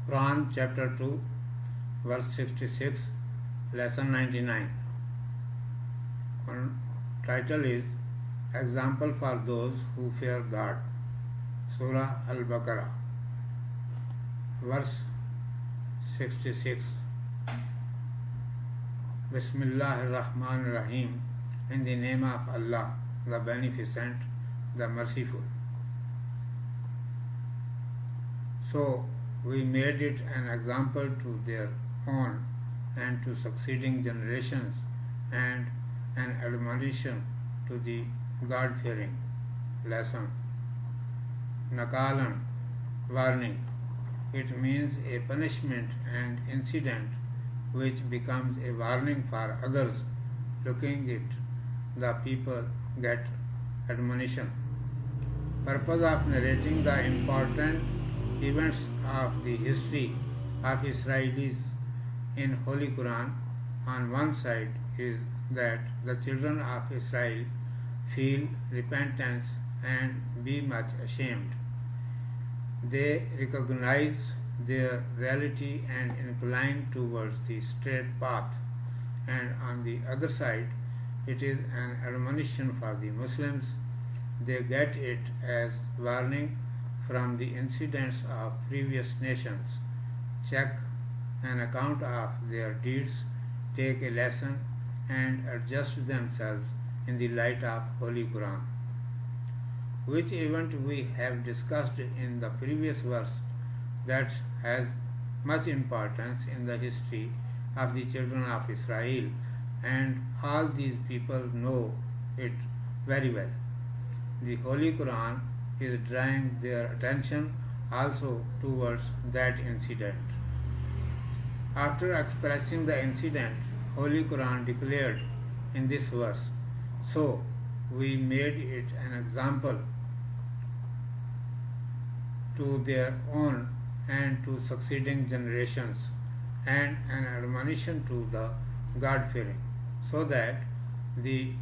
Quran chapter 2 verse 66, lesson 99. Title is Example for Those Who Fear God. Surah Al-Baqarah, verse 66. Bismillahir Rahmanir Rahim. In the name of Allah, the Beneficent, the Merciful. So we made it an example to their own and to succeeding generations, and an admonition to the God-fearing. Lesson. Nakalan, warning. It means a punishment and incident which becomes a warning for others. Looking it, the people get admonition. Purpose of narrating the important events of the history of Israelis in Holy Quran on one side is that the children of Israel feel repentance and be much ashamed. They recognize their reality and incline towards the straight path, and on the other side it is an admonition for the Muslims. They get it as warning from the incidents of previous nations. Check an account of their deeds, take a lesson, and adjust themselves in the light of Holy Quran. Which event we have discussed in the previous verse that has much importance in the history of the children of Israel, and all these people know it very well. The Holy Quran is drawing their attention also towards that incident. After expressing the incident, Holy Quran declared in this verse, so we made it an example to their own and to succeeding generations, and an admonition to the God-fearing, so that the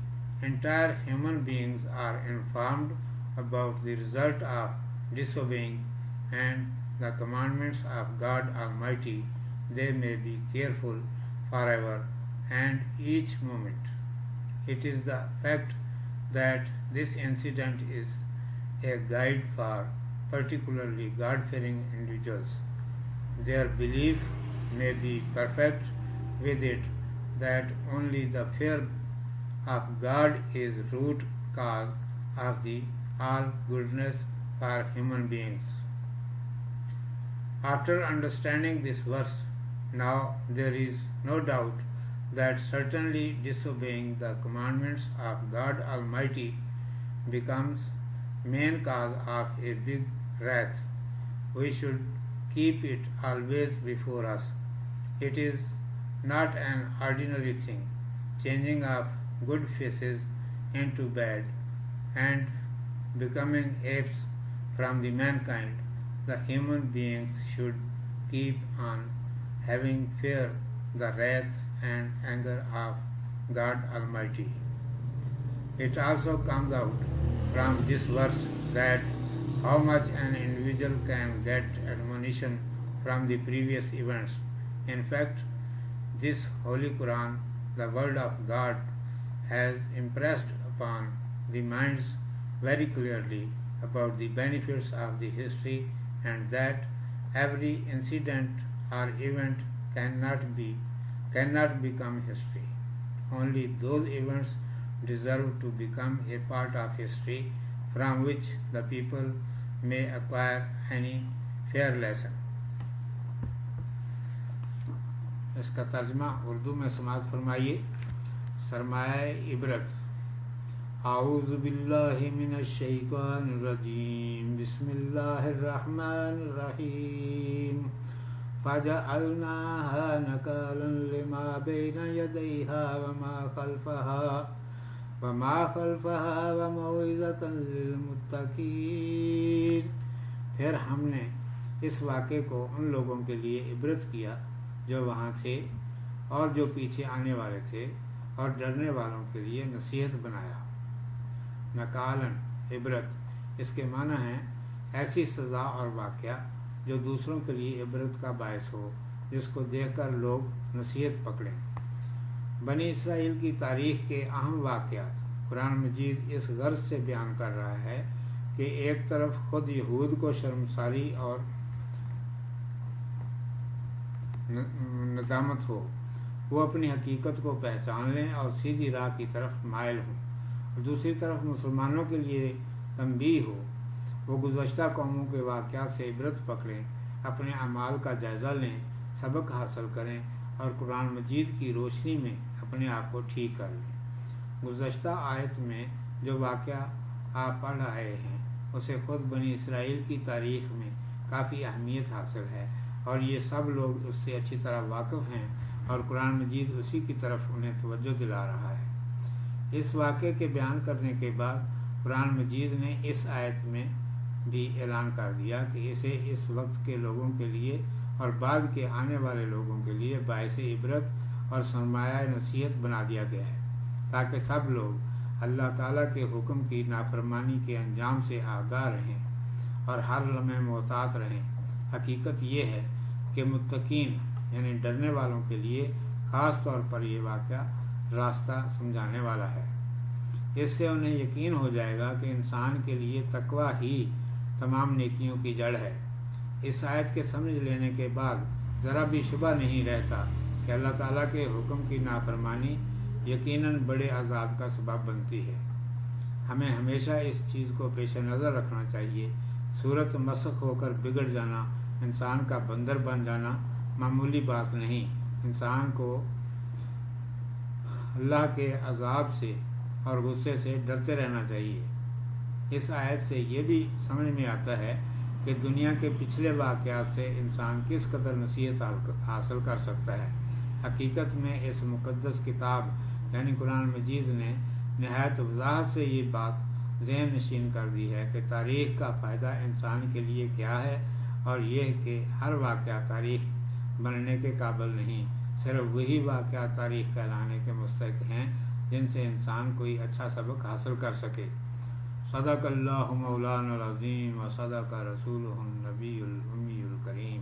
entire human beings are informed about the result of disobeying and the commandments of God Almighty. They may be careful forever and each moment. It is the fact that this incident is a guide for particularly God-fearing individuals. Their belief may be perfect with it that only the fear of God is root cause of the all goodness for human beings. After understanding this verse, now there is no doubt that certainly disobeying the commandments of God Almighty becomes main cause of a big wrath. We should keep it always before us. It is not an ordinary thing, changing of good faces into bad and becoming apes from the mankind. The human beings should keep on having fear the wrath and anger of God Almighty. It also comes out from this verse that how much an individual can get admonition from the previous events. In fact, this Holy Quran, the word of God, has impressed upon the minds very clearly about the benefits of the history, and that every incident or event cannot become history. Only those events deserve to become a part of history from which the people may acquire any fair lesson. इसका तर्जमा उर्दू में समाअत फरमाइए। सरमाया इबरत। आऊज़ु बिल्लाहि मिनश शैतानिर रजीम। बिस्मिल्लाहिर रहमानिर रहीम। फजअलनाहा नकालन lima बैना यदैहा वमा खल्फहा वमौइज़तन लिलमुत्तकीन। फिर हमने इस वाक़े को उन लोगों के लिए इबरत किया जो वहाँ थे और जो पीछे आने वाले थे, और डरने वालों के लिए नसीहत बनाया। नकालन इबरत, इसके माना है ऐसी सज़ा और वाक़या جو دوسروں کے لیے عبرت کا باعث ہو، جس کو دیکھ کر لوگ نصیحت پکڑیں۔ بنی اسرائیل کی تاریخ کے اہم واقعات قرآن مجید اس غرض سے بیان کر رہا ہے کہ ایک طرف خود یہود کو شرمساری اور ندامت ہو، وہ اپنی حقیقت کو پہچان لیں اور سیدھی راہ کی طرف مائل ہوں، اور دوسری طرف مسلمانوں کے لیے تنبیہ ہو، وہ گزشتہ قوموں کے واقعات سے عبرت پکڑیں، اپنے اعمال کا جائزہ لیں، سبق حاصل کریں اور قرآن مجید کی روشنی میں اپنے آپ کو ٹھیک کر لیں۔ گزشتہ آیت میں جو واقعہ آپ پڑھ رہے ہیں اسے خود بنی اسرائیل کی تاریخ میں کافی اہمیت حاصل ہے، اور یہ سب لوگ اس سے اچھی طرح واقف ہیں، اور قرآن مجید اسی کی طرف انہیں توجہ دلا رہا ہے۔ اس واقعے کے بیان کرنے کے بعد قرآن مجید نے اس آیت میں بھی اعلان کر دیا کہ اسے اس وقت کے لوگوں کے لیے اور بعد کے آنے والے لوگوں کے لیے باعث عبرت اور سرمایہ نصیحت بنا دیا گیا ہے، تاکہ سب لوگ اللہ تعالیٰ کے حکم کی نافرمانی کے انجام سے آگاہ رہیں اور ہر لمحے محتاط رہیں۔ حقیقت یہ ہے کہ متقین یعنی ڈرنے والوں کے لیے خاص طور پر یہ واقعہ راستہ سمجھانے والا ہے۔ اس سے انہیں یقین ہو جائے گا کہ انسان کے لیے تقویٰ ہی تمام نیکیوں کی جڑ ہے۔ اس آیت کے سمجھ لینے کے بعد ذرا بھی شبہ نہیں رہتا کہ اللہ تعالیٰ کے حکم کی نافرمانی یقیناً بڑے عذاب کا سبب بنتی ہے۔ ہمیں ہمیشہ اس چیز کو پیش نظر رکھنا چاہیے، صورت مسخ ہو کر بگڑ جانا، انسان کا بندر بن جانا معمولی بات نہیں۔ انسان کو اللہ کے عذاب سے اور غصے سے ڈرتے رہنا چاہیے۔ اس آیت سے یہ بھی سمجھ میں آتا ہے کہ دنیا کے پچھلے واقعات سے انسان کس قدر نصیحت حاصل کر سکتا ہے۔ حقیقت میں اس مقدس کتاب یعنی قرآن مجید نے نہایت وضاحت سے یہ بات ذہن نشین کر دی ہے کہ تاریخ کا فائدہ انسان کے لیے کیا ہے، اور یہ کہ ہر واقعہ تاریخ بننے کے قابل نہیں، صرف وہی واقعہ تاریخ کہلانے کے مستحق ہیں جن سے انسان کوئی اچھا سبق حاصل کر سکے۔ صدق اللہ مولانا العظیم و صدق رسولہ النبی الامی الکریم۔